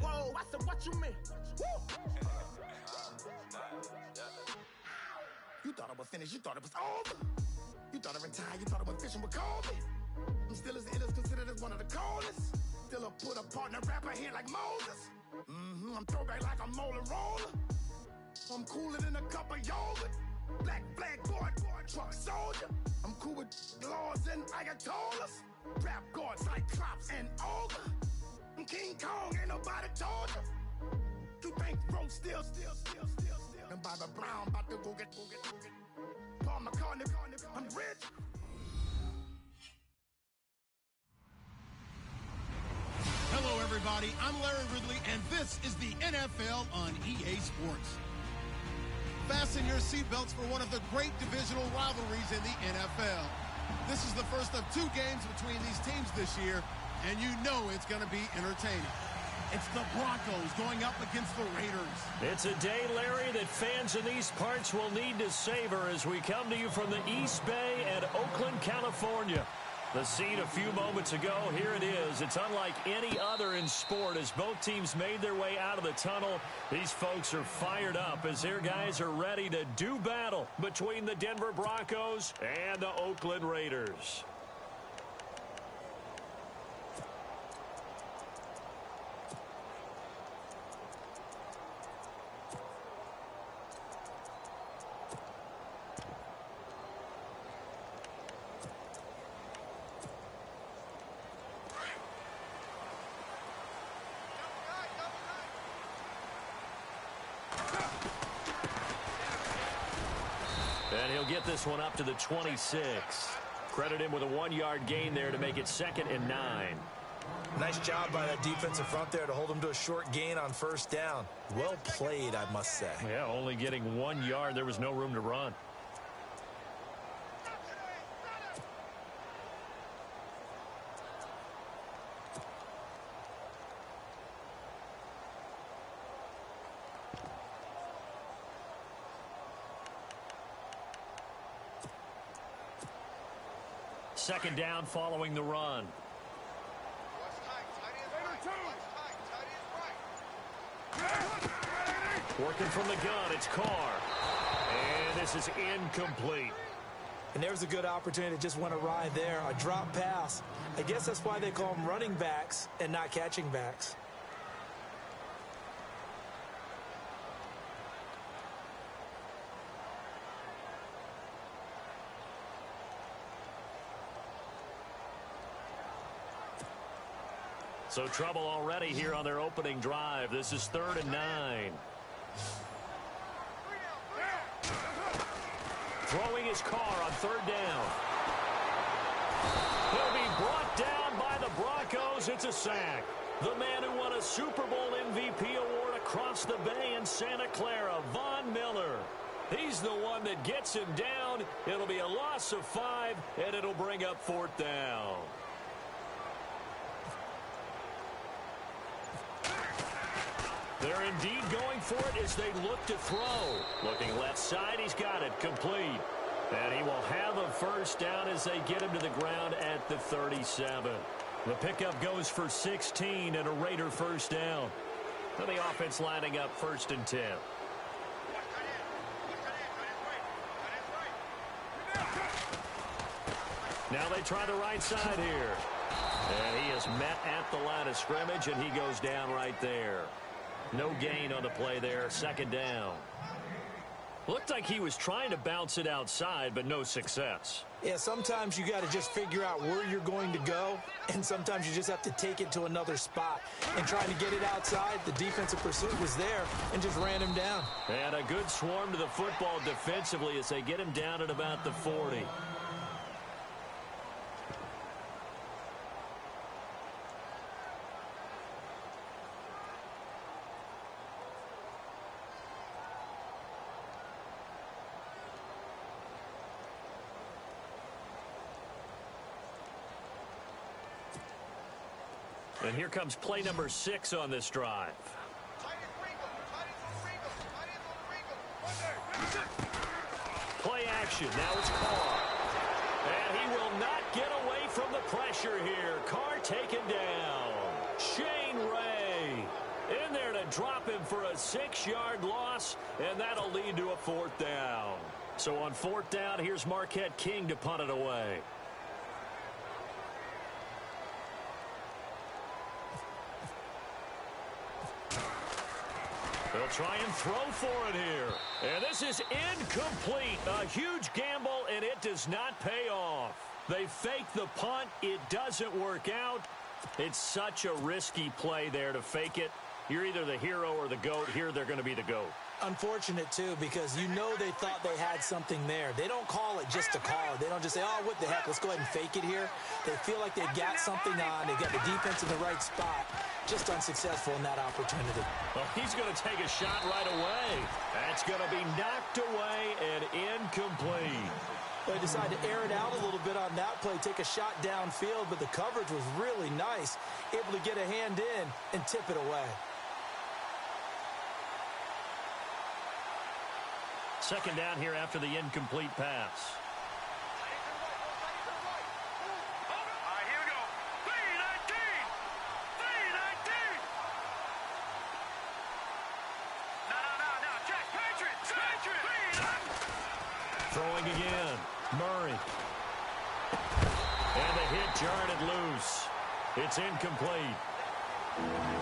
whoa. I said, what you mean? Woo! You thought I was finished, you thought it was over. You thought I retired, you thought I went fishing with Kobe. I'm still as ill as considered as one of the coldest. Still a put a partner rapper here like Moses. I'm throwback like a molar roller. I'm cooler than a cup of yogurt. Black flag board, truck soldier. I'm cool with laws and Ayatollahs. Rap gods like Cyclops and Ogre. I'm King Kong, ain't nobody told you. You think road still. And Bobby Brown about to go get. Paul McCartney, I'm rich. Hello, everybody. I'm Larry Ridley, and this is the NFL on EA Sports. Fasten your seatbelts for one of the great divisional rivalries in the NFL. This is the first of 2 games between these teams this year, and you know it's going to be entertaining. It's the Broncos going up against the Raiders. It's a day, Larry, that fans in these parts will need to savor as we come to you from the East Bay and Oakland, California. The scene a few moments ago, here it is. It's unlike any other in sport as both teams made their way out of the tunnel. These folks are fired up as their guys are ready to do battle between the Denver Broncos and the Oakland Raiders. And he'll get this one up to the 26. Credit him with a 1-yard gain there to make it 2nd and 9. Nice job by that defensive front there to hold him to a short gain on 1st down. Well played, I must say. Yeah, only getting 1 yard. There was no room to run. Second down following the run. Working from the gun, it's Carr. And this is incomplete. And there's a good opportunity that just went awry there. A drop pass. I guess that's why they call them running backs and not catching backs. So trouble already here on their opening drive. This is 3rd and 9. Throwing his Carr on 3rd down. He'll be brought down by the Broncos. It's a sack. The man who won a Super Bowl MVP award across the Bay in Santa Clara, Von Miller. He's the one that gets him down. It'll be a loss of 5, and it'll bring up 4th down. They're indeed going for it as they look to throw. Looking left side, he's got it complete. And he will have a 1st down as they get him to the ground at the 37. The pickup goes for 16 and a Raider 1st down. And the offense lining up 1st and 10. Now they try the right side here. And he is met at the line of scrimmage, and he goes down right there. No gain on the play there, 2nd down. Looked like he was trying to bounce it outside, but no success. Yeah, sometimes you got to just figure out where you're going to go, and sometimes you just have to take it to another spot. And trying to get it outside, the defensive pursuit was there and just ran him down. And a good swarm to the football defensively as they get him down at about the 40. And here comes play number 6 on this drive. Play action. Now it's Carr. And he will not get away from the pressure here. Carr taken down. Shane Ray drop him for a 6-yard loss, and that'll lead to a 4th down. So on 4th down, here's Marquette King to punt it away. They'll try and throw for it here. And this is incomplete. A huge gamble, and it does not pay off. They fake the punt. It doesn't work out. It's such a risky play there to fake it. You're either the hero or the GOAT. Here, they're going to be the GOAT. Unfortunate, too, because you know they thought they had something there. They don't call it just to call it. They don't just say, oh, what the heck, let's go ahead and fake it here. They feel like they've got something on. They've got the defense in the right spot. Just unsuccessful in that opportunity. Well, he's going to take a shot right away. That's going to be knocked away and incomplete. They decided to air it out a little bit on that play, take a shot downfield, but the coverage was really nice, able to get a hand in and tip it away. Second down here after the incomplete pass. Throwing again. Murray. And the hit jarred it loose. It's incomplete.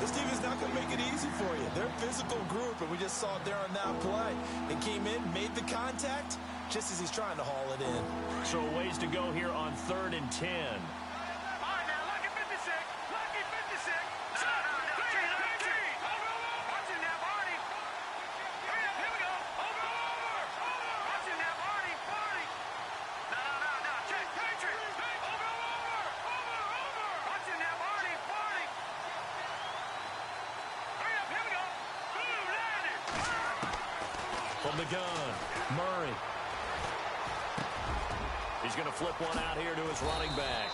This team is not going to make it easy for you. They're a physical group, and we just saw it there on that play. It came in, made the contact, just as he's trying to haul it in. So a ways to go here on 3rd and 10. From the gun, Murray. He's going to flip one out here to his running back.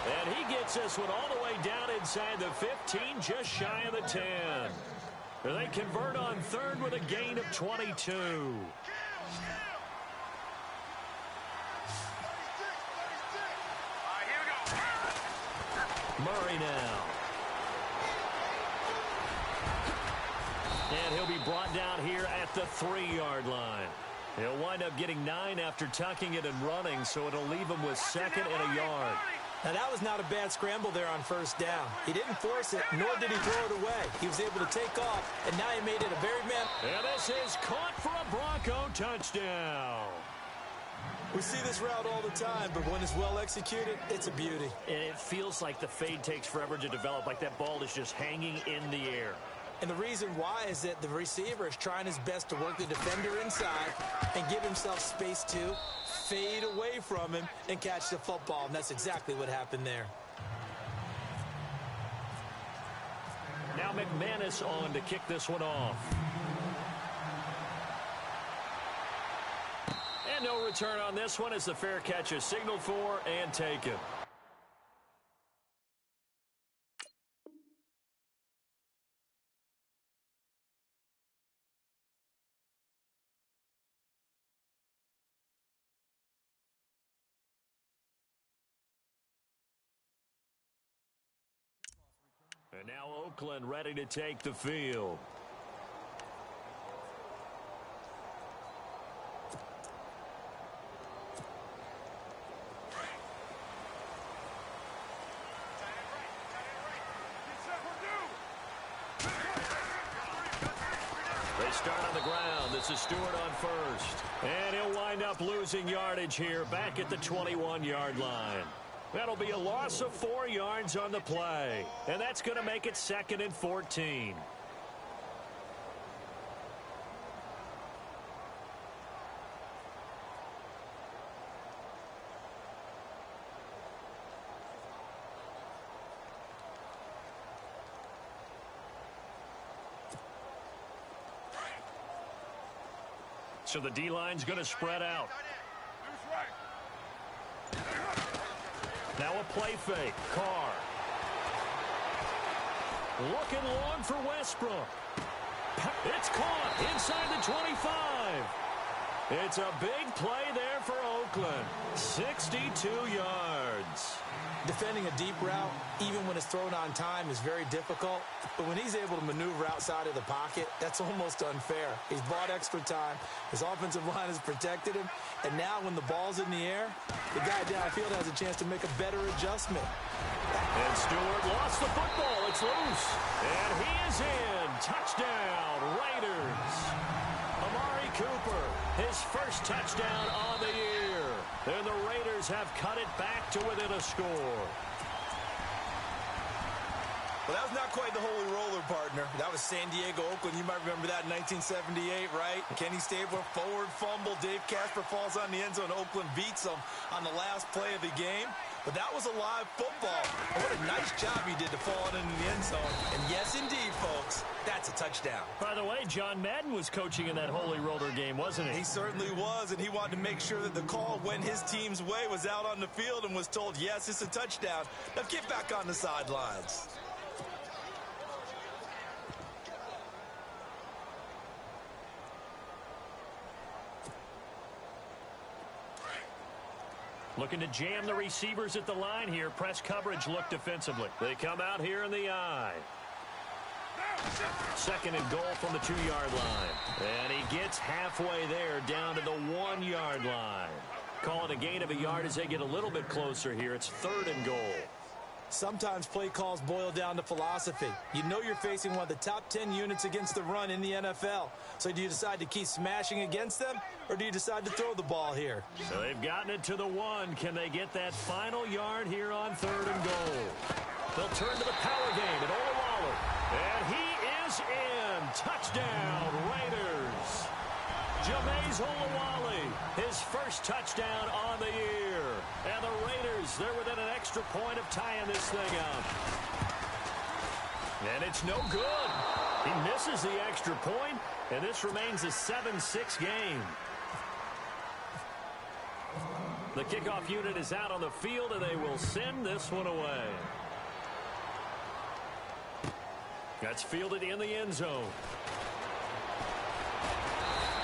And he gets this one all the way down inside the 15, just shy of the 10. They convert on 3rd with a gain of 22. Murray now. And he'll be brought down here at the 3-yard line. He'll wind up getting 9 after tucking it and running, so it'll leave him with 2nd and a yard. Now, that was not a bad scramble there on 1st down. He didn't force it, nor did he throw it away. He was able to take off, and now he made it a very man. And this is caught for a Bronco touchdown. We see this route all the time, but when it's well executed, it's a beauty. And it feels like the fade takes forever to develop, like that ball is just hanging in the air. And the reason why is that the receiver is trying his best to work the defender inside and give himself space to fade away from him and catch the football. And that's exactly what happened there. Now McManus on to kick this one off. And no return on this one as the fair catch is signaled for and taken. And now Oakland ready to take the field. They start on the ground. This is Stewart on 1st. And he'll wind up losing yardage here back at the 21-yard line. That'll be a loss of 4 yards on the play. And that's going to make it 2nd and 14. So the D-line's going to spread out. Now a play fake. Carr. Looking long for Westbrook. It's caught inside the 25. It's a big play there for Oakland. 62 yards. yards. Defending a deep route, even when it's thrown on time, is very difficult. But when he's able to maneuver outside of the pocket, that's almost unfair. He's bought extra time. His offensive line has protected him. And now when the ball's in the air, the guy downfield has a chance to make a better adjustment. And Stewart lost the football. It's loose. And he is in. Touchdown, Raiders. Amari Cooper, his first touchdown on the year. And the Raiders have cut it back to within a score. Well, that was not quite the holy roller, partner. That was San Diego, Oakland. You might remember that in 1978, right? Kenny Stabler, forward fumble. Dave Casper falls on the end zone. Oakland beats them on the last play of the game. But that was a live football. And what a nice job he did to fall into the end zone. And yes, indeed, folks, that's a touchdown. By the way, John Madden was coaching in that holy roller game, wasn't he? He certainly was, and he wanted to make sure that the call went his team's way, was out on the field and was told, yes, it's a touchdown. Now get back on the sidelines. Looking to jam the receivers at the line here. Press coverage look defensively. They come out here in the eye. Second and goal from the 2-yard line. And he gets halfway there down to the 1-yard line. Call it a gain of a yard as they get a little bit closer here. It's 3rd and goal. Sometimes play calls boil down to philosophy. You know you're facing one of the top 10 units against the run in the NFL. So do you decide to keep smashing against them, or do you decide to throw the ball here? So they've gotten it to the 1. Can they get that final yard here on 3rd and goal? They'll turn to the power game at Olawale. And he is in. Touchdown, Raiders. Jameis Olawale, his first touchdown on the year. And the Raiders, they're within an extra point of tying this thing up. And it's no good. He misses the extra point, and this remains a 7-6 game. The kickoff unit is out on the field, and they will send this one away. That's fielded in the end zone.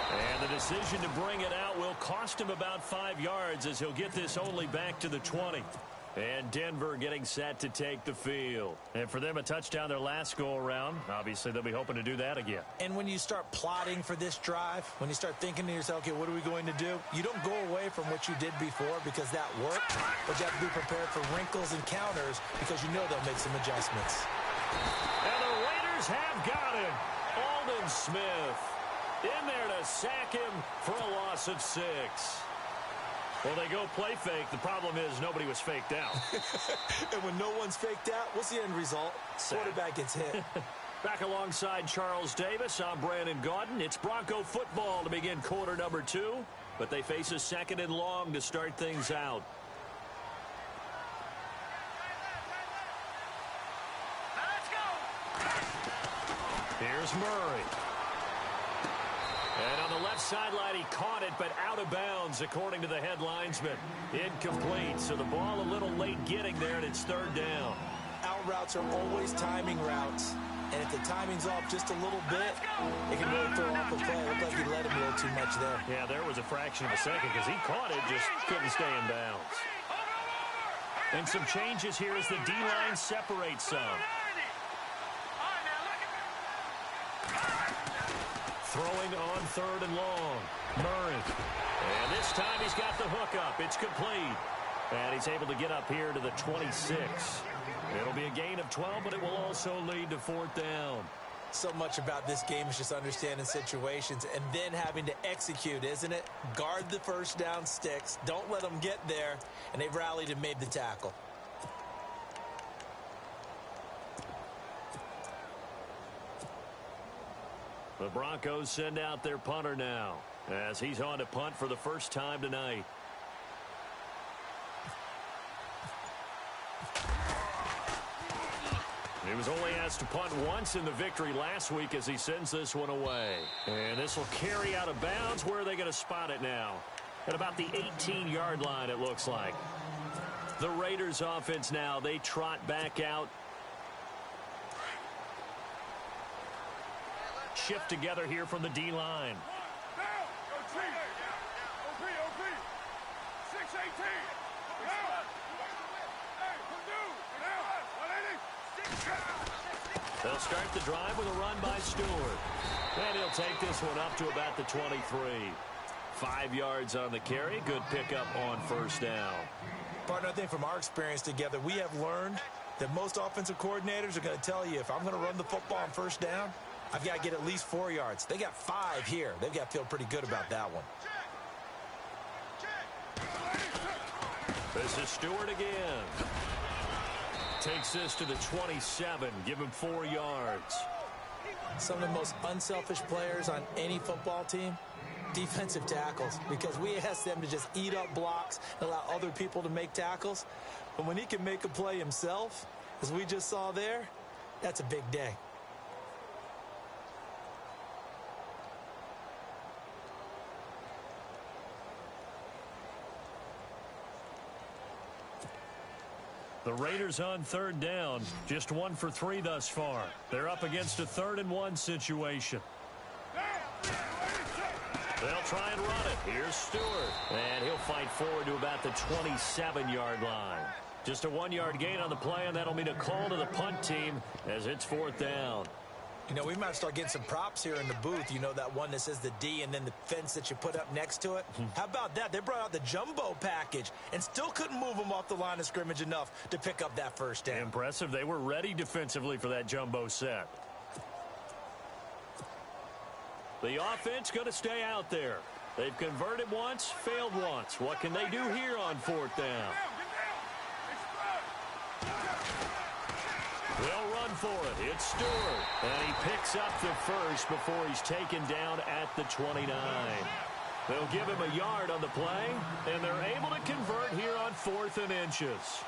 And the decision to bring it out will cost him about 5 yards as he'll get this only back to the 20. And Denver getting set to take the field. And for them, a touchdown their last go-around. Obviously, they'll be hoping to do that again. And when you start plotting for this drive, when you start thinking to yourself, okay, what are we going to do? You don't go away from what you did before because that worked, but you have to be prepared for wrinkles and counters because you know they'll make some adjustments. And the Raiders have got him. Aldon Smith in there to sack him for a loss of 6. Well, they go play fake. The problem is nobody was faked out. And when no one's faked out, what's the end result? Quarterback gets hit. Back alongside Charles Davis, I'm Brandon Gaudin. It's Bronco football to begin quarter number 2, but they face a 2nd and long to start things out. Let's go. Here's Murray. And on the left sideline, he caught it, but out of bounds, according to the head linesman. Incomplete, so the ball a little late getting there, and it's 3rd down. Out routes are always timing routes, and if the timing's off just a little bit, it can really throw off a play. It looked like he let him a little too much there. Yeah, there was a fraction of a second because he caught it, just couldn't stay in bounds. And some changes here as the D-line separates some. Throwing on 3rd and long. Murray. And this time he's got the hook up. It's complete. And he's able to get up here to the 26. It'll be a gain of 12, but it will also lead to 4th down. So much about this game is just understanding situations and then having to execute, isn't it? Guard the first down sticks. Don't let them get there. And they've rallied and made the tackle. The Broncos send out their punter now as he's on to punt for the first time tonight. He was only asked to punt once in the victory last week as he sends this one away. And this will carry out of bounds. Where are they going to spot it now? At about the 18-yard line, it looks like. The Raiders offense now, they trot back out. Shift together here from the D-line. They'll start the drive with a run by Stewart. And he'll take this one up to about the 23. 5 yards on the carry. Good pickup on first down. Partner, I think from our experience together, we have learned that most offensive coordinators are going to tell you, if I'm going to run the football on first down, I've got to get at least 4 yards. They got 5 here. They've got to feel pretty good about that one. This is Stewart again. Takes this to the 27. Give him 4 yards. Some of the most unselfish players on any football team, defensive tackles, because we ask them to just eat up blocks and allow other people to make tackles. But when he can make a play himself, as we just saw there, that's a big day. The Raiders on third down, just 1 for 3 thus far. They're up against a 3rd and 1 situation. They'll try and run it. Here's Stewart. And he'll fight forward to about the 27-yard line. Just a 1-yard gain on the play, and that'll mean a call to the punt team as it's 4th down. You know, we might start getting some props here in the booth. You know, that one that says the D and then the fence that you put up next to it? How about that? They brought out the jumbo package and still couldn't move them off the line of scrimmage enough to pick up that first down. Impressive. They were ready defensively for that jumbo set. The offense going to stay out there. They've converted once, failed once. What can they do here on 4th down? They'll run for it. It's Stewart. And he picks up the first before he's taken down at the 29. They'll give him a yard on the play, and they're able to convert here on 4th and inches.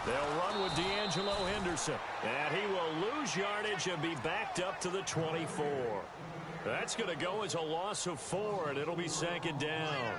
They'll run with Henderson. And he will lose yardage and be backed up to the 24. That's going to go as a loss of 4, and it'll be 2nd down.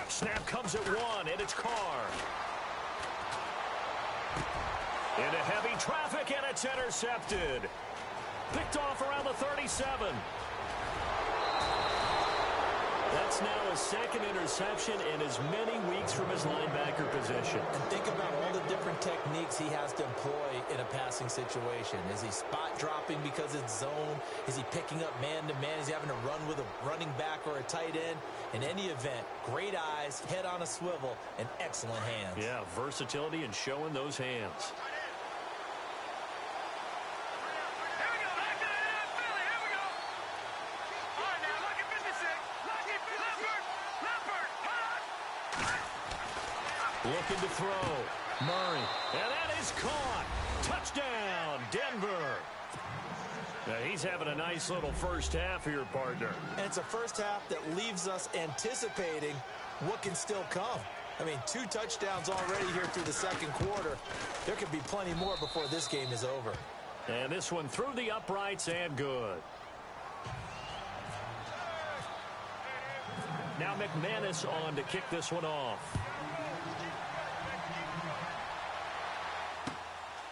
Snap comes at 1, and it's Carr. Into heavy traffic, and it's intercepted. Picked off around the 37. That's now a 2nd interception in as many weeks from his linebacker position. And think about all the different techniques he has to employ in a passing situation. Is he spot dropping because it's zone? Is he picking up man-to-man? Is he having to run with a running back or a tight end? In any event, great eyes, head on a swivel, and excellent hands. Yeah, versatility and showing those hands. Looking to throw. Murray. And that is caught. Touchdown, Denver. Now he's having a nice little first half here, partner. And it's a first half that leaves us anticipating what can still come. I mean, 2 touchdowns already here through the 2nd quarter. There could be plenty more before this game is over. And this one through the uprights and good. Now McManus on to kick this one off.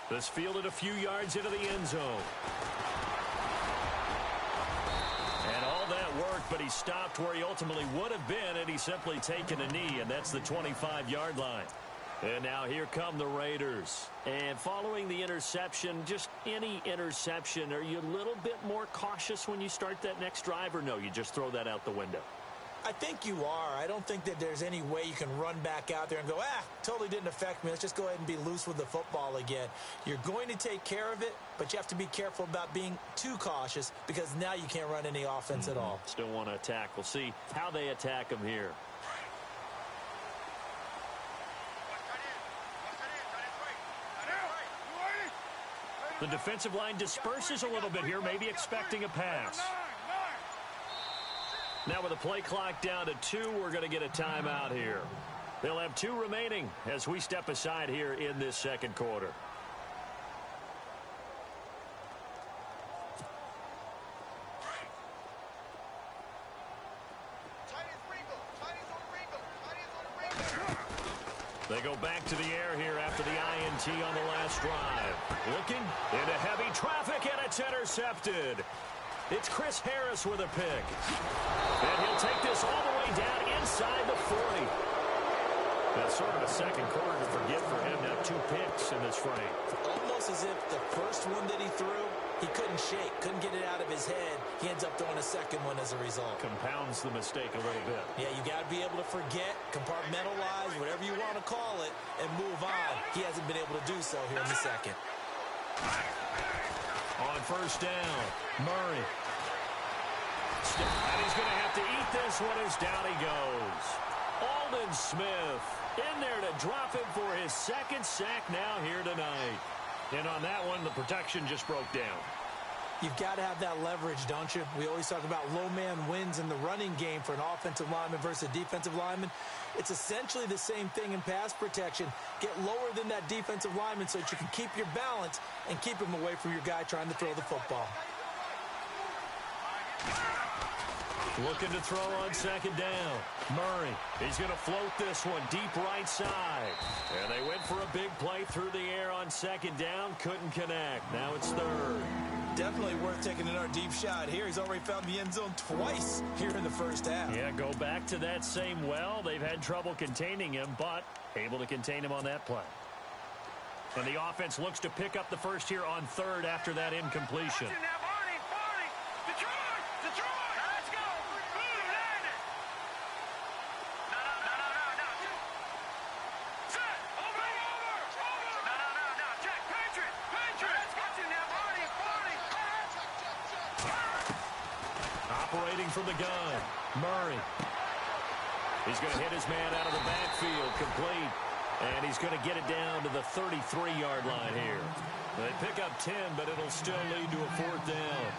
This fielded a few yards into the end zone. And all that worked, but he stopped where he ultimately would have been, and he's simply taken a knee, and that's the 25-yard line. And now here come the Raiders. And following the interception, just any interception, are you a little bit more cautious when you start that next drive, or no, you just throw that out the window? I think you are. I don't think that there's any way you can run back out there and go, totally didn't affect me. Let's just go ahead and be loose with the football again. You're going to take care of it, but you have to be careful about being too cautious because now you can't run any offense at all. Still want to attack. We'll see how they attack them here. The defensive line disperses a little bit here, maybe expecting a pass. Now with the play clock down to 2, we're going to get a timeout here. They'll have 2 remaining as we step aside here in this second quarter. They go back to the air here after the INT on the last drive. Looking into heavy traffic, and it's intercepted. It's Chris Harris with a pick. And he'll take this all the way down inside the 40. That's sort of a second quarter to forget for him. Now 2 picks in this frame. Almost as if the first one that he threw, he couldn't shake, couldn't get it out of his head. He ends up throwing a second one as a result. Compounds the mistake a little bit. Yeah, you got to be able to forget, compartmentalize, whatever you want to call it, and move on. He hasn't been able to do so here in the second. On first down, Murray. And he's going to have to eat this one as down he goes. Aldon Smith in there to drop him for his second sack now here tonight. And on that one, the protection just broke down. You've got to have that leverage, don't you? We always talk about low man wins in the running game for an offensive lineman versus a defensive lineman. It's essentially the same thing in pass protection. Get lower than that defensive lineman so that you can keep your balance and keep him away from your guy trying to throw the football. Looking to throw on second down. Murray, he's going to float this one deep right side. And they went for a big play through the air on second down. Couldn't connect. Now it's third. Definitely worth taking another deep shot here. He's already found the end zone twice here in the first half. Yeah, go back to that same well. They've had trouble containing him, but able to contain him on that play. And the offense looks to pick up the first here on third after that incompletion. Operating from the gun, Murray. He's going to hit his man out of the backfield, complete. And he's going to get it down to the 33-yard line here. They pick up 10, but it'll still lead to a fourth down.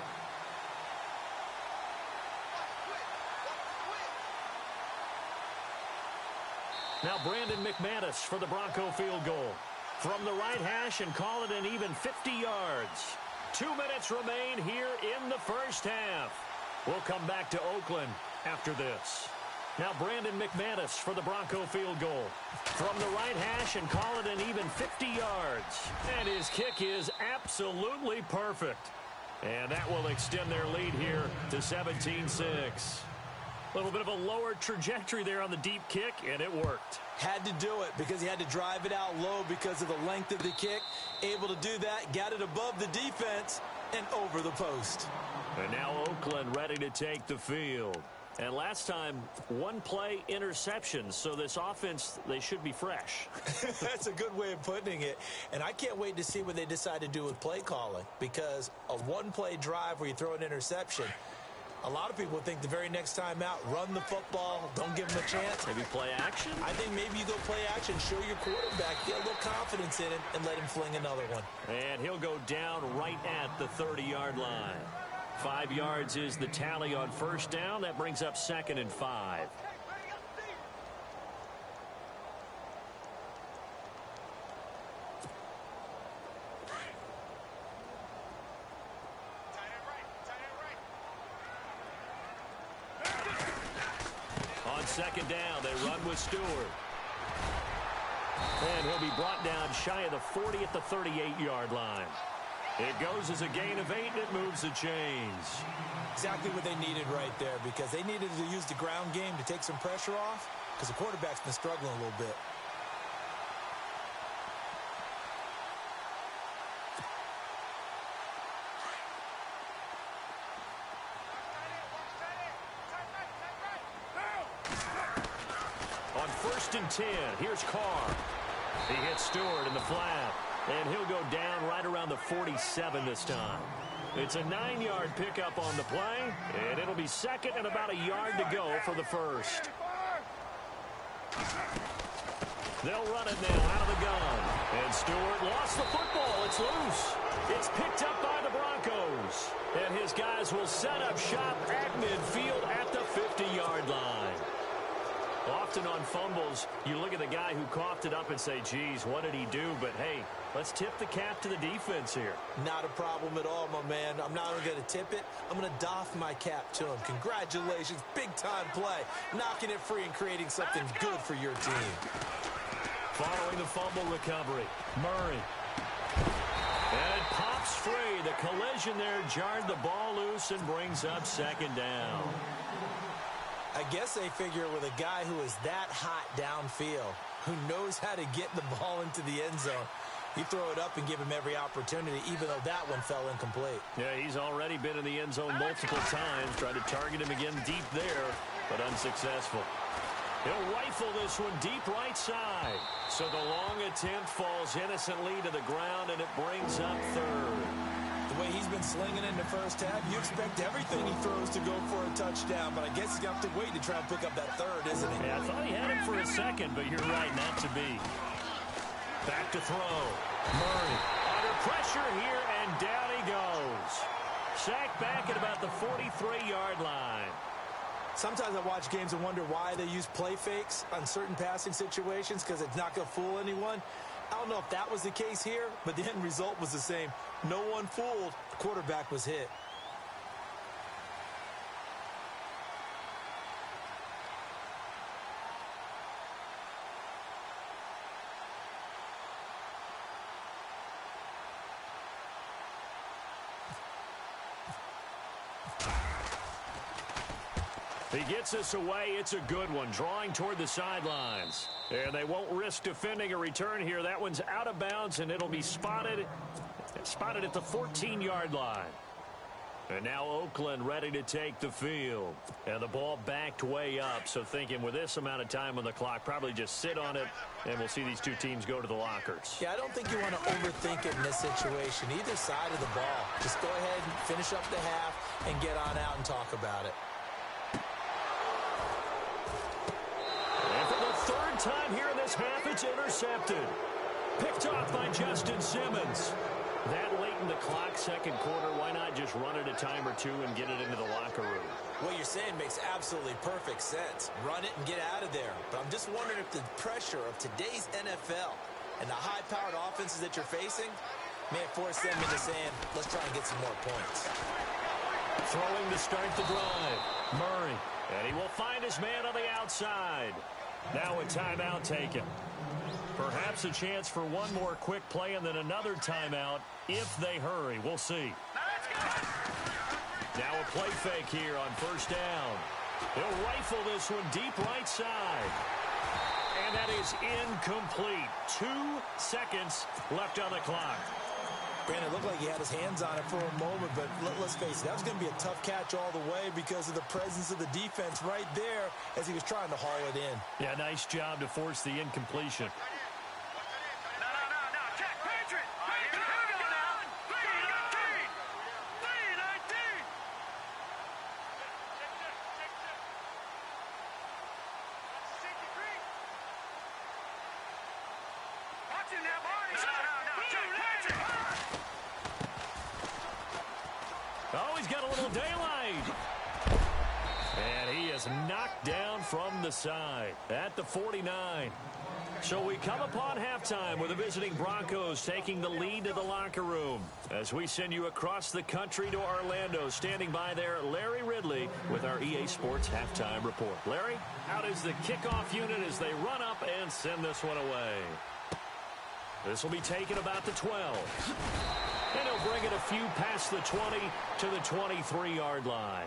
Now Brandon McManus for the Bronco field goal. From the right hash and call it an even 50 yards. 2 minutes remain here in the first half. We'll come back to Oakland after this. Now Brandon McManus for the Bronco field goal. From the right hash and call it an even 50 yards. And his kick is absolutely perfect. And that will extend their lead here to 17-6. A little bit of a lower trajectory there on the deep kick, and it worked. Had to do it because he had to drive it out low because of the length of the kick. Able to do that, got it above the defense and over the post. And now Oakland ready to take the field. And last time, 1 play interception. So this offense, they should be fresh. That's a good way of putting it. And I can't wait to see what they decide to do with play calling. Because a 1-play drive where you throw an interception, a lot of people think the very next time out, run the football, don't give him a chance. Maybe play action? I think maybe you go play action, show your quarterback, get a little confidence in him, and let him fling another one. And he'll go down right at the 30-yard line. 5 yards is the tally on first down. That brings up 2nd and 5. On second down, they run with Stewart. And he'll be brought down shy of the 40 at the 38-yard line. It goes as a gain of 8, and it moves the chains. Exactly what they needed right there, because they needed to use the ground game to take some pressure off, because the quarterback's been struggling a little bit. on 1st and 10. Here's Carr. He hits Stewart in the flat, and he'll go down right around the 47 this time. It's a 9-yard pickup on the play, and it'll be 2nd and about a yard to go for the first. They'll run it now out of the gun. And Stewart lost the football. It's loose. It's picked up by the Broncos. And his guys will set up shop at midfield at the 50-yard line. Often on fumbles, you look at the guy who coughed it up and say, geez, what did he do? But, hey, let's tip the cap to the defense here. Not a problem at all, my man. I'm not only going to tip it, I'm going to doff my cap to him. Congratulations, big-time play. Knocking it free and creating something good for your team. Following the fumble recovery, Murray. And it pops free. The collision there jarred the ball loose and brings up 2nd down. I guess they figure with a guy who is that hot downfield, who knows how to get the ball into the end zone, you throw it up and give him every opportunity, even though that one fell incomplete. Yeah, he's already been in the end zone multiple times, tried to target him again deep there, but unsuccessful. He'll rifle this one deep right side. So the long attempt falls innocently to the ground, and it brings up 3rd. The way he's been slinging in the first half, you expect everything he throws to go for a touchdown, but I guess he's got to wait to try and pick up that 3rd, isn't he? Yeah, I thought he had him for a second, but you're right, not to be. Back to throw. Murray under pressure here, and down he goes. Sacked back at about the 43-yard line. Sometimes I watch games and wonder why they use play fakes on certain passing situations, because it's not going to fool anyone. I don't know if that was the case here, but the end result was the same. No one fooled. The quarterback was hit. He gets this away. It's a good one, drawing toward the sidelines. And they won't risk defending a return here. That one's out of bounds, and it'll be spotted at the 14-yard line. And now Oakland ready to take the field. And the ball backed way up, so thinking with this amount of time on the clock, probably just sit on it, and we'll see these two teams go to the lockers. Yeah, I don't think you want to overthink it in this situation. Either side of the ball. Just go ahead and finish up the half and get on out and talk about it. And for the 3rd time here in this half, it's intercepted. Picked off by Justin Simmons. That late in the clock, 2nd quarter, why not just run it a time or two and get it into the locker room? What you're saying makes absolutely perfect sense. Run it and get out of there. But I'm just wondering if the pressure of today's NFL and the high-powered offenses that you're facing may force them into saying, let's try and get some more points. Throwing to start the drive. Murray. And he will find his man on the outside. Now a timeout taken. Perhaps a chance for one more quick play and then another timeout if they hurry. We'll see. Now a play fake here on 1st down. He'll rifle this one deep right side. And that is incomplete. 2 seconds left on the clock. Brandon, it looked like he had his hands on it for a moment, but let's face it, that was going to be a tough catch all the way because of the presence of the defense right there as he was trying to haul it in. Yeah, nice job to force the incompletion. Oh, he's got a little daylight. And he is knocked down from the side at the 49. So we come upon halftime with the visiting Broncos taking the lead to the locker room. As we send you across the country to Orlando, standing by there, Larry Ridley with our EA Sports Halftime Report. Larry, out is the kickoff unit as they run up and send this one away. This will be taken about the 12. And he'll bring it a few past the 20 to the 23-yard line.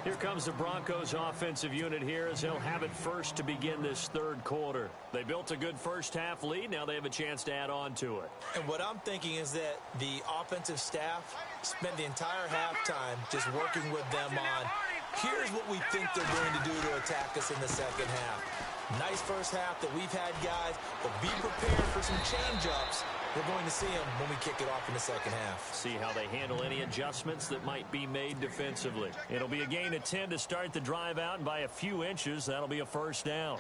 Here comes the Broncos offensive unit here as they'll have it first to begin this 3rd quarter. They built a good first half lead. Now they have a chance to add on to it. And what I'm thinking is that the offensive staff spent the entire halftime just working with them on, here's what we think they're going to do to attack us in the second half. Nice first half that we've had, guys, but be prepared for some change-ups. We're going to see them when we kick it off in the second half. See how they handle any adjustments that might be made defensively. It'll be a gain of 10 to start the drive out, and by a few inches, that'll be a first down.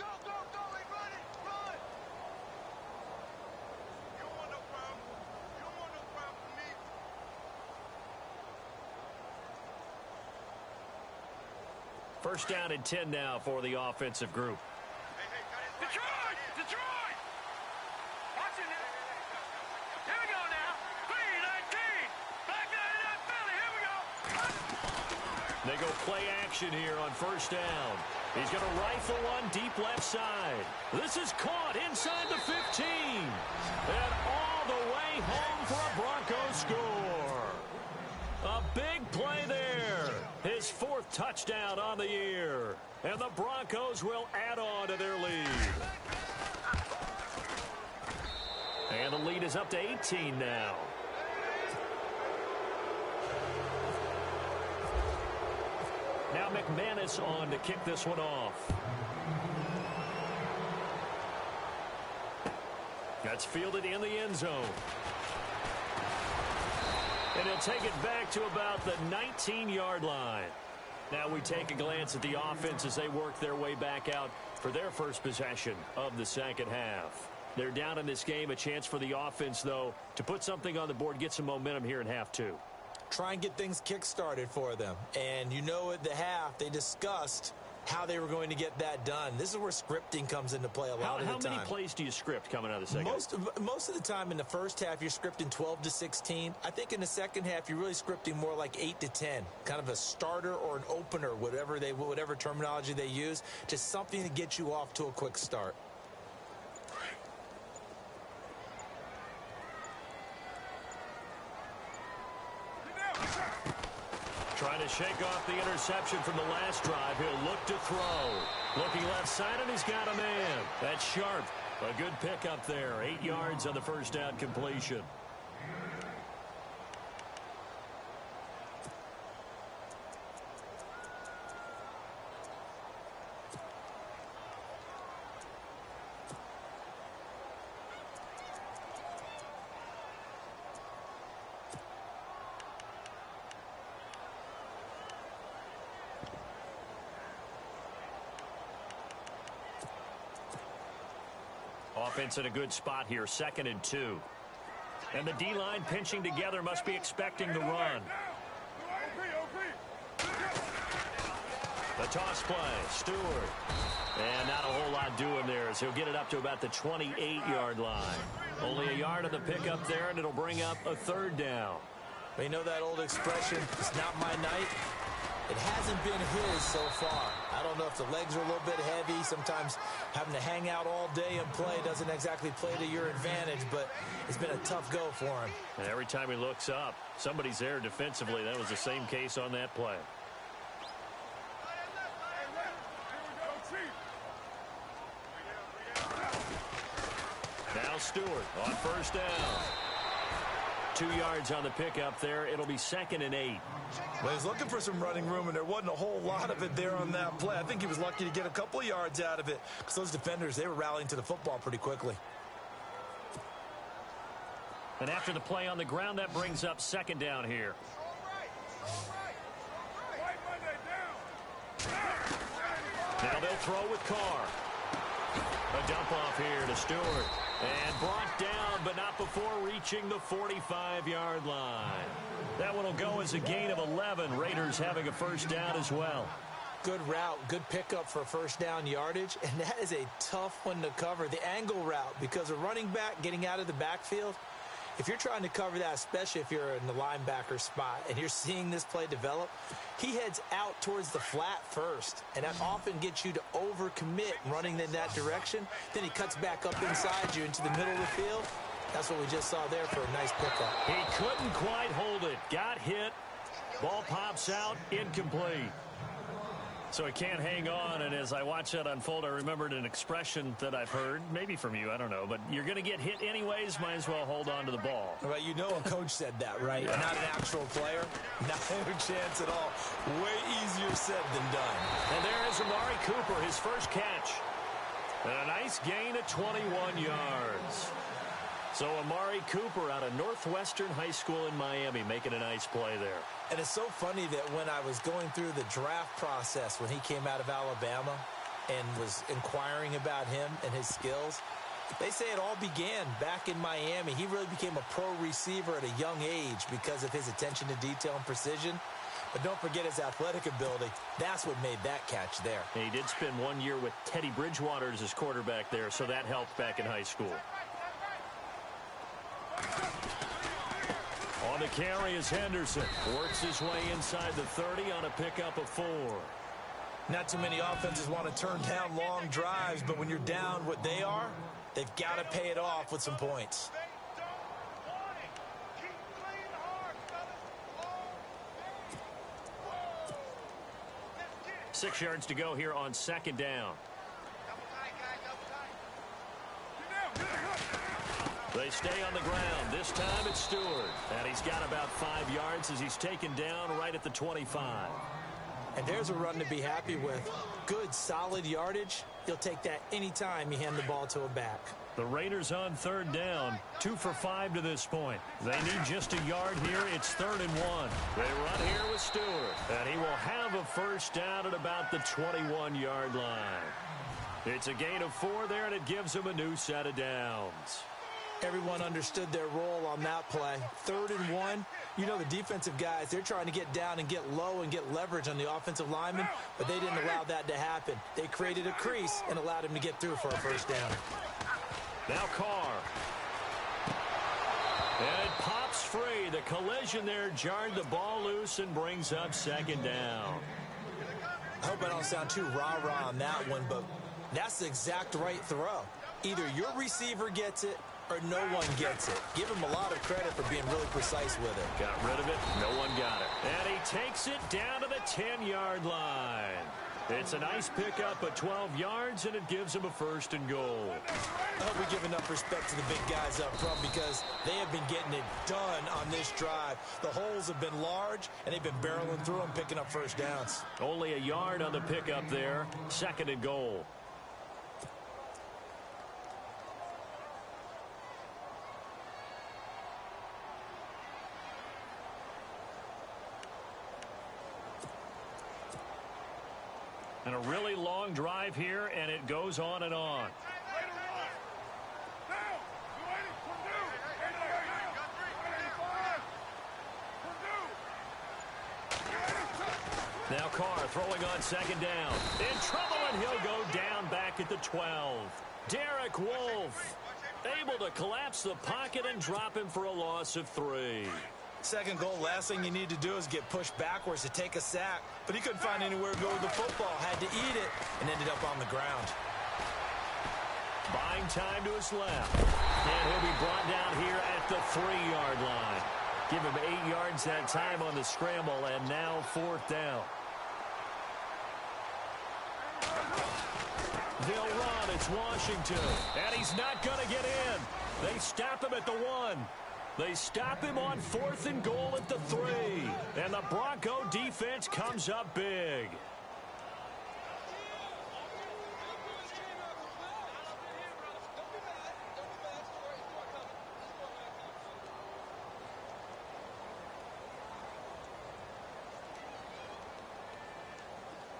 First down and 10 now for the offensive group. Detroit! Detroit! Watch it now. Here we go now. 3-19. Back down in that Philly. Here we go. They go play action here on first down. He's going to rifle one deep left side. This is caught inside the 15. And all the way home for a Broncos score. A big play there. His fourth touchdown on the year. And the Broncos will add on to their lead. And the lead is up to 18 now. Now McManus on to kick this one off. That's fielded in the end zone. And he'll take it back to about the 19-yard line. Now we take a glance at the offense as they work their way back out for their first possession of the second half. They're down in this game. A chance for the offense, though, to put something on the board, get some momentum here in half two. Try and get things kick-started for them. And you know at the half, they discussed how they were going to get that done. This is where scripting comes into play a lot of the time. How many plays do you script coming out of the second? Most of the time in the first half, you're scripting 12 to 16. I think in the second half, you're really scripting more like 8 to 10. Kind of a starter or an opener, whatever terminology they use. Just something to get you off to a quick start. Trying to shake off the interception from the last drive. He'll look to throw. Looking left side, and he's got a man. That's sharp. A good pickup there. 8 yards on the first down completion. Offense in a good spot here, 2nd and 2. And the D-line pinching together, must be expecting the run. The toss play, Stewart. And not a whole lot doing there as he'll get it up to about the 28-yard line. Only a yard on the pickup there, and it'll bring up a third down. You know that old expression, it's not my night? It hasn't been his so far. I don't know if the legs are a little bit heavy. Sometimes having to hang out all day and play doesn't exactly play to your advantage, but it's been a tough go for him. And every time he looks up, somebody's there defensively. That was the same case on that play. Now Stewart on first down. 2 yards on the pickup there. It'll be 2nd and 8. Well, he's looking for some running room, and there wasn't a whole lot of it there on that play. I think he was lucky to get a couple of yards out of it because those defenders, they were rallying to the football pretty quickly. And after the play on the ground, that brings up 2nd down here. Now they'll throw with Carr. A dump off here to Stewart. And brought down, but not before reaching the 45-yard line. That one will go as a gain of 11. Raiders having a first down as well. Good route, good pickup for first down yardage, and that is a tough one to cover. The angle route, because a running back getting out of the backfield, if you're trying to cover that, especially if you're in the linebacker spot and you're seeing this play develop, he heads out towards the flat first, and that often gets you to overcommit running in that direction. Then he cuts back up inside you into the middle of the field. That's what we just saw there for a nice pickup. He couldn't quite hold it. Got hit. Ball pops out. Incomplete. So he can't hang on, and as I watch that unfold, I remembered an expression that I've heard, maybe from you, I don't know, but you're going to get hit anyways, might as well hold on to the ball. Right, you know a coach said that, right? Yeah. Not an actual player. Not a chance at all. Way easier said than done. And there is Amari Cooper, his first catch. And a nice gain of 21 yards. So Amari Cooper out of Northwestern High School in Miami making a nice play there. And it's so funny that when I was going through the draft process when he came out of Alabama and was inquiring about him and his skills, they say it all began back in Miami. He really became a pro receiver at a young age because of his attention to detail and precision. But don't forget his athletic ability. That's what made that catch there. And he did spend 1 year with Teddy Bridgewater as his quarterback there, so that helped back in high school. On the carry is Henderson. Works his way inside the 30 on a pickup of 4. Not too many offenses want to turn down long drives, but when you're down what they are, they've got to pay it off with some points. 6 yards to go here on second down. They stay on the ground. This time it's Stewart. And he's got about 5 yards as he's taken down right at the 25. And there's a run to be happy with. Good, solid yardage. He'll take that anytime you hand the ball to a back. The Raiders on third down. 2 for 5 to this point. They need just a yard here. It's 3rd and 1. They run here with Stewart. And he will have a first down at about the 21-yard line. It's a gain of 4 there, and it gives him a new set of downs. Everyone understood their role on that play. 3rd and 1. You know the defensive guys, they're trying to get down and get low and get leverage on the offensive lineman, but they didn't allow that to happen. They created a crease and allowed him to get through for a first down. Now Carr. And it pops free. The collision there jarred the ball loose and brings up second down. I hope I don't sound too rah-rah on that one, but that's the exact right throw. Either your receiver gets it or no one gets it. Give him a lot of credit for being really precise with it. Got rid of it. No one got it. And he takes it down to the 10-yard line. It's a nice pickup of 12 yards, and it gives him a 1st and goal. I hope we give enough respect to the big guys up front because they have been getting it done on this drive. The holes have been large, and they've been barreling through them, picking up first downs. Only a yard on the pickup there. 2nd and goal. And a really long drive here, and it goes on and on. Now Carr throwing on 2nd down. In trouble, and he'll go down back at the 12. Derek Wolfe able to collapse the pocket and drop him for a loss of 3. 2nd goal, last thing you need to do is get pushed backwards to take a sack. But he couldn't find anywhere to go with the football. Had to eat it and ended up on the ground. Buying time to his left. And he'll be brought down here at the 3-yard line. Give him 8 yards that time on the scramble, and now 4th down. They'll run. It's Washington. And he's not going to get in. They stop him at the 1. They stop him on 4th and goal at the 3. And the Bronco defense comes up big.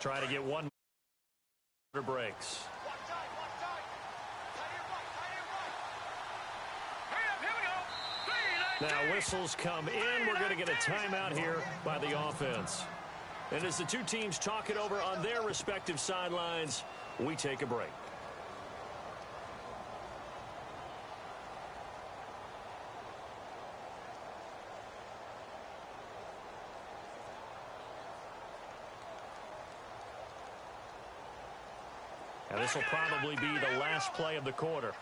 Try to get one breaks. Now whistles come in. We're going to get a timeout here by the offense. And as the two teams talk it over on their respective sidelines, we take a break. And this will probably be the last play of the quarter.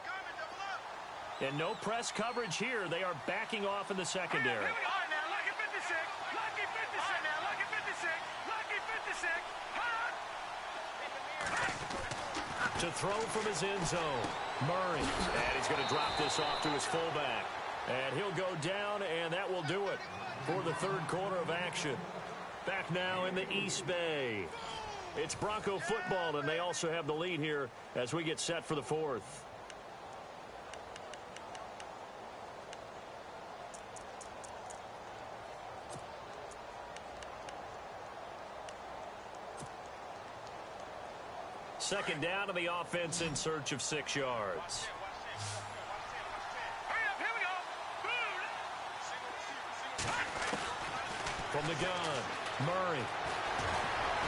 And no press coverage here. They are backing off in the secondary. To throw from his end zone, Murray. And he's going to drop this off to his fullback. And he'll go down, and that will do it for the 3rd quarter of action. Back now in the East Bay. It's Bronco football, and they also have the lead here as we get set for the fourth. Second down to the offense in search of 6 yards. From the gun, Murray.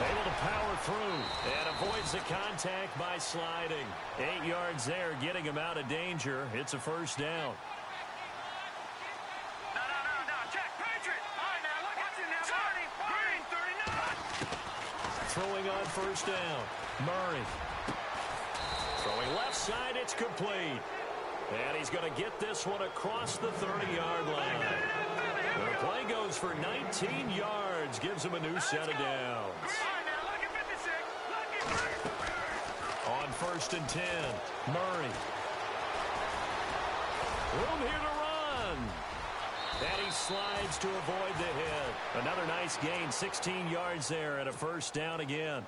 Able to power through and avoids the contact by sliding. 8 yards there, getting him out of danger. It's a first down. Throwing on first down, Murray. Throwing left side, it's complete. And he's going to get this one across the 30-yard line. The play goes for 19 yards, gives him a new set of downs. On first and 10, Murray. Room here to run. And he slides to avoid the hit. Another nice gain, 16 yards there, and a first down again.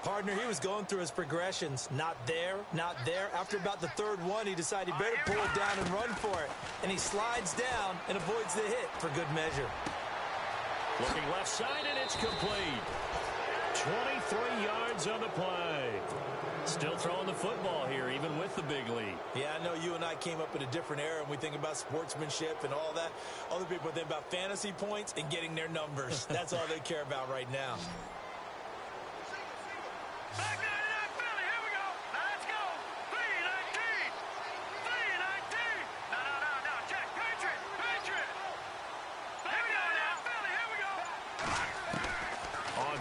Partner, he was going through his progressions. Not there, not there. After about the third one, he decided he better pull it down and run for it. And he slides down and avoids the hit for good measure. Looking left side, and it's complete. 23 yards on the play. Still throwing the football here, even with the big lead. Yeah, I know you and I came up in a different era, and we think about sportsmanship and all that. Other people think about fantasy points and getting their numbers. That's all they care about right now.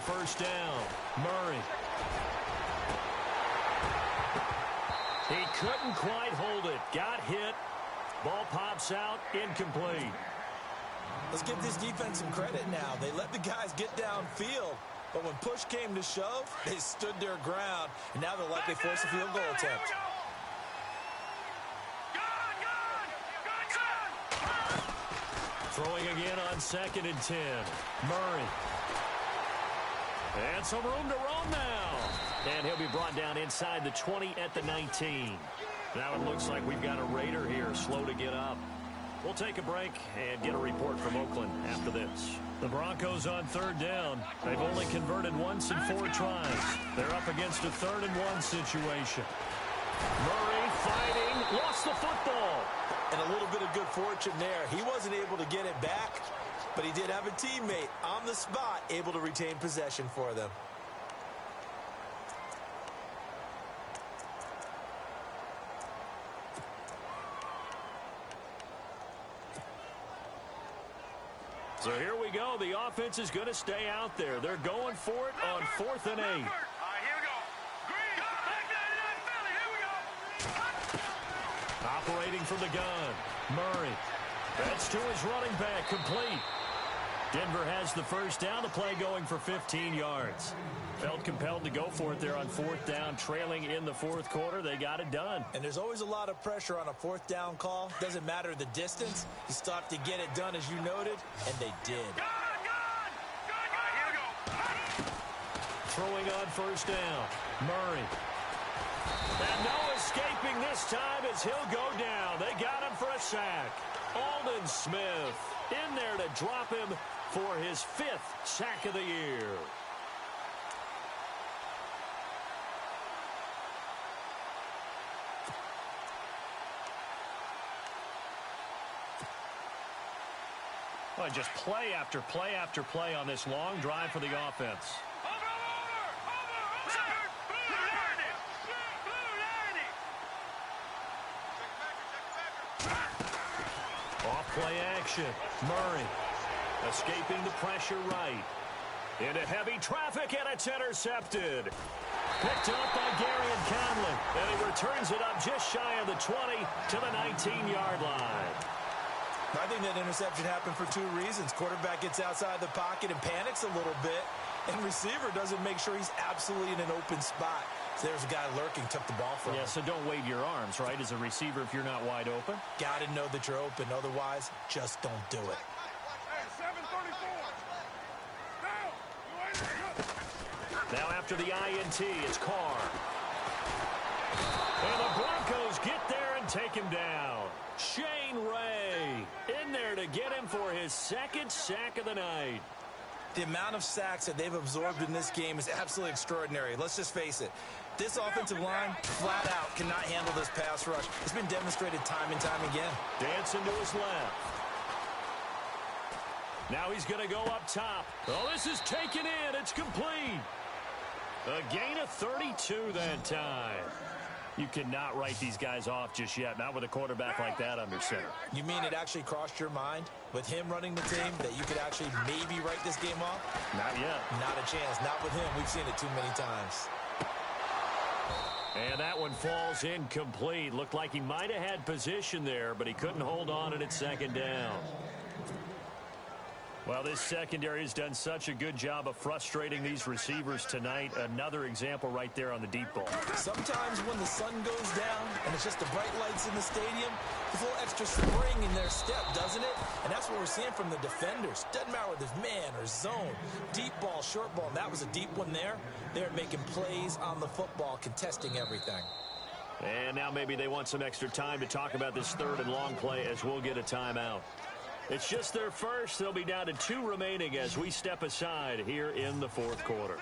First down, Murray. He couldn't quite hold it. Got hit. Ball pops out. Incomplete. Let's give this defense some credit now. They let the guys get downfield, but when push came to shove, they stood their ground, and now they'll likely force a field goal attempt. Throwing again on second and 10. Murray. And some room to roam now. And he'll be brought down inside the 20 at the 19. Now it looks like we've got a Raider here, slow to get up. We'll take a break and get a report from Oakland after this. The Broncos on third down. They've only converted once in 4 tries. They're up against a 3rd and 1 situation. Murray fighting, lost the football. And a little bit of good fortune there. He wasn't able to get it back, but he did have a teammate on the spot able to retain possession for them. So here we go. The offense is going to stay out there. They're going for it on 4th and 8. Here we go. Green. Here we go. Operating from the gun. Murray. That's to his running back. Complete. Denver has the first down. The play going for 15 yards. Felt compelled to go for it there on 4th down. Trailing in the 4th quarter. They got it done. And there's always a lot of pressure on a 4th down call. Doesn't matter the distance. You still have to get it done, as you noted, and they did. Here we go. Throwing on first down. Murray. And no escaping this time as he'll go down. They got him for a sack. Aldon Smith in there to drop him for his 5th sack of the year. Well, just play after play after play on this long drive for the offense. Off-play action. Murray escaping the pressure right. Into heavy traffic, and it's intercepted. Picked up by Gary and Conley. And he returns it up just shy of the 20 to the 19-yard line. I think that interception happened for 2 reasons. Quarterback gets outside the pocket and panics a little bit, and receiver doesn't make sure he's absolutely in an open spot. So there's a guy lurking, took the ball from him. Yeah, so don't wave your arms, right, as a receiver if you're not wide open. Got to know that you're open. Otherwise, just don't do it. Hey, 734. Now, Now after the INT, it's Carr. And the Broncos get there and take him down. Shane Ray in there to get him for his second sack of the night. The amount of sacks that they've absorbed in this game is absolutely extraordinary. Let's just face it. This offensive line, flat out, cannot handle this pass rush. It's been demonstrated time and time again. Dancing to his left. Now he's going to go up top. Oh, this is taken in. It's complete. A gain of 32 that time. You cannot write these guys off just yet, not with a quarterback like that under center. You mean it actually crossed your mind with him running the team that you could actually maybe write this game off? Not yet. Not a chance. Not with him. We've seen it too many times. And that one falls incomplete. Looked like he might have had position there, but he couldn't hold on at second down. Well, this secondary has done such a good job of frustrating these receivers tonight. Another example right there on the deep ball. Sometimes when the sun goes down and it's just the bright lights in the stadium, there's a little extra spring in their step, doesn't it? And that's what we're seeing from the defenders. Doesn't matter whether it's man or zone, deep ball, short ball. And that was a deep one there. They're making plays on the football, contesting everything. And now maybe they want some extra time to talk about this third and long play as we'll get a timeout. It's just their first. They'll be down to 2 remaining as we step aside here in the fourth quarter.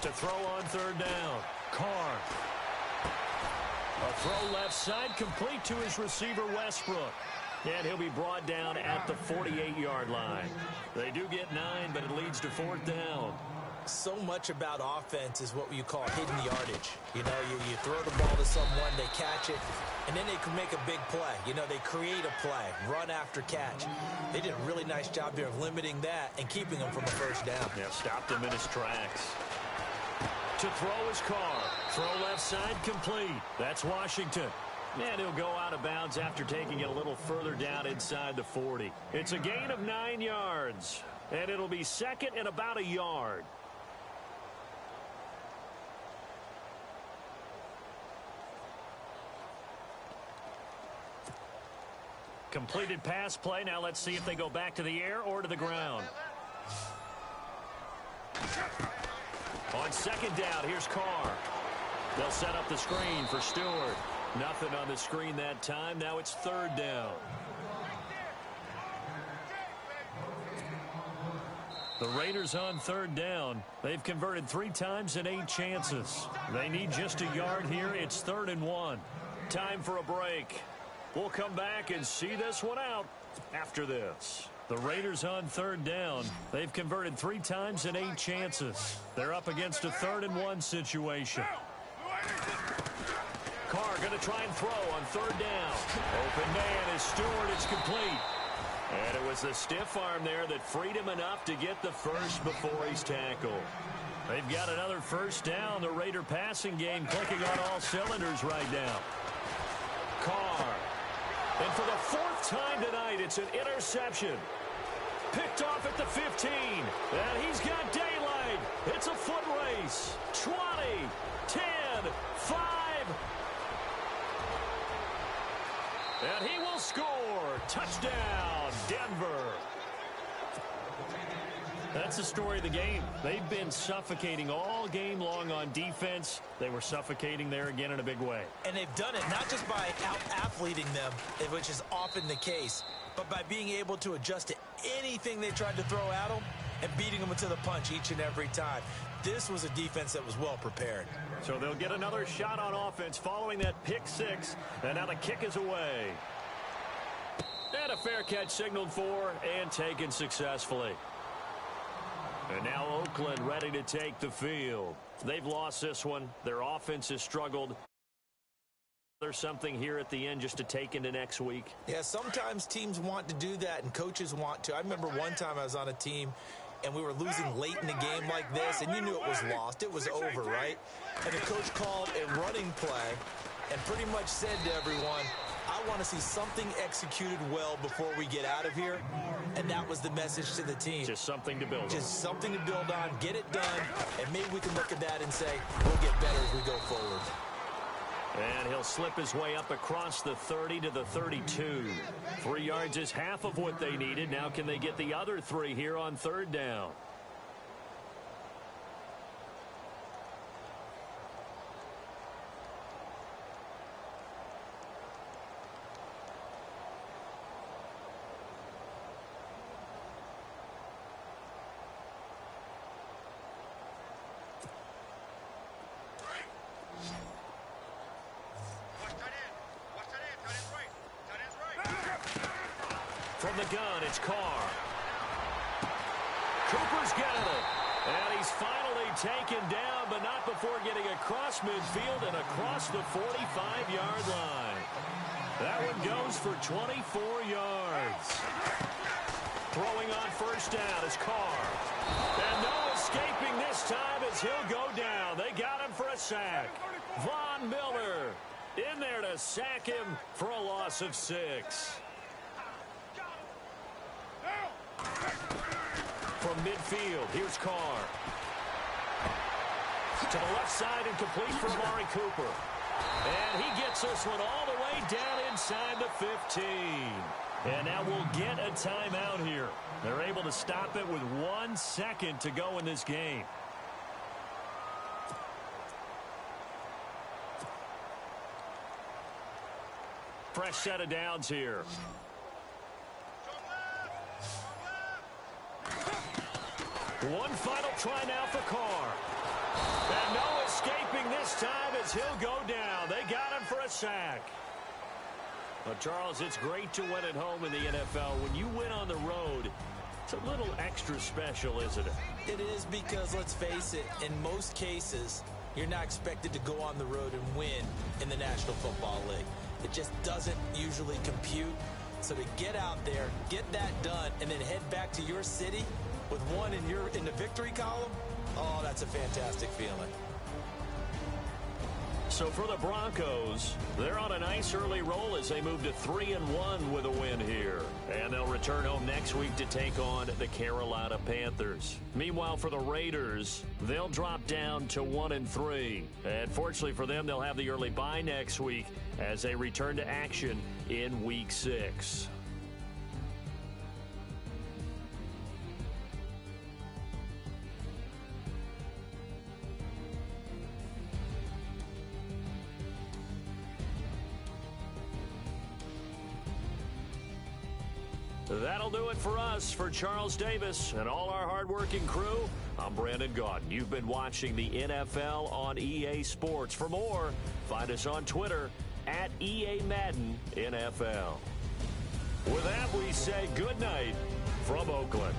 To throw on third down, Carr. A throw left side complete to his receiver, Westbrook. And he'll be brought down at the 48-yard line. They do get 9, but it leads to fourth down. So much about offense is what you call hidden yardage. You know, you throw the ball to someone, they catch it, and then they can make a big play. You know, they create a play, run after catch. They did a really nice job there of limiting that and keeping him from a first down. Yeah, stopped him in his tracks. To throw his Carr. Throw left side complete. That's Washington. And he'll go out of bounds after taking it a little further down inside the 40. It's a gain of 9 yards, and it'll be second and about a yard. Completed pass play. Now let's see if they go back to the air or to the ground. On second down, here's Carr. They'll set up the screen for Stewart. Nothing on the screen that time. Now it's third down. The Raiders on third down. They've converted 3 times in 8 chances. They need just a yard here. It's 3rd and 1. Time for a break. We'll come back and see this one out after this. The Raiders on third down. They've converted 3 times in 8 chances. They're up against a 3rd and 1 situation. Carr going to try and throw on third down. Open man is Stewart. It's complete. And it was the stiff arm there that freed him enough to get the first before he's tackled. They've got another first down. The Raider passing game clicking on all cylinders right now. Carr. And for the 4th time tonight, it's an interception. Picked off at the 15. And he's got daylight. It's a foot race. 20, 10, 5. And he will score. Touchdown, Denver. That's the story of the game. They've been suffocating all game long on defense. They were suffocating there again in a big way. And they've done it not just by out-athleting them, which is often the case, but by being able to adjust to anything they tried to throw at them and beating them to the punch each and every time. This was a defense that was well prepared. So they'll get another shot on offense following that pick 6. And now the kick is away. And a fair catch signaled for and taken successfully. And now Oakland ready to take the field. They've lost this one. Their offense has struggled. There's something here at the end just to take into next week. Yeah, sometimes teams want to do that and coaches want to. I remember one time I was on a team and we were losing late in the game like this, and you knew it was lost. It was over, right? And the coach called a running play and pretty much said to everyone, I want to see something executed well before we get out of here. And that was the message to the team. Just something to build on. Just something to build on, get it done, and maybe we can look at that and say, we'll get better as we go forward. And he'll slip his way up across the 30 to the 32. 3 yards is half of what they needed. Now can they get the other 3 here on 3rd down? From the gun, it's Carr. Cooper's got it. And he's finally taken down, but not before getting across midfield and across the 45-yard line. That one goes for 24 yards. Throwing on 1st down is Carr. And no escaping this time as he'll go down. They got him for a sack. Von Miller in there to sack him for a loss of 6. From midfield, here's Carr. To the left side and complete for Amari Cooper. And he gets this one all the way down inside the 15. And now we'll get a timeout here. They're able to stop it with 1 second to go in this game. Fresh set of downs here. One final try now for Carr. And no escaping this time as he'll go down. They got him for a sack. Well, Charles, it's great to win at home in the NFL. When you win on the road, it's a little extra special, isn't it? It is because, let's face it, in most cases, you're not expected to go on the road and win in the National Football League. It just doesn't usually compute. So to get out there, get that done, and then head back to your city with one in the victory column, oh, that's a fantastic feeling. So for the Broncos, they're on a nice early roll as they move to 3-1 with a win here. And they'll return home next week to take on the Carolina Panthers. Meanwhile, for the Raiders, they'll drop down to 1-3. And fortunately for them, they'll have the early bye next week as they return to action in Week 6. That'll do it for us. For Charles Davis and all our hardworking crew, I'm Brandon Gaudin. You've been watching the NFL on EA Sports. For more, find us on Twitter at EA Madden NFL. With that, we say good night from Oakland.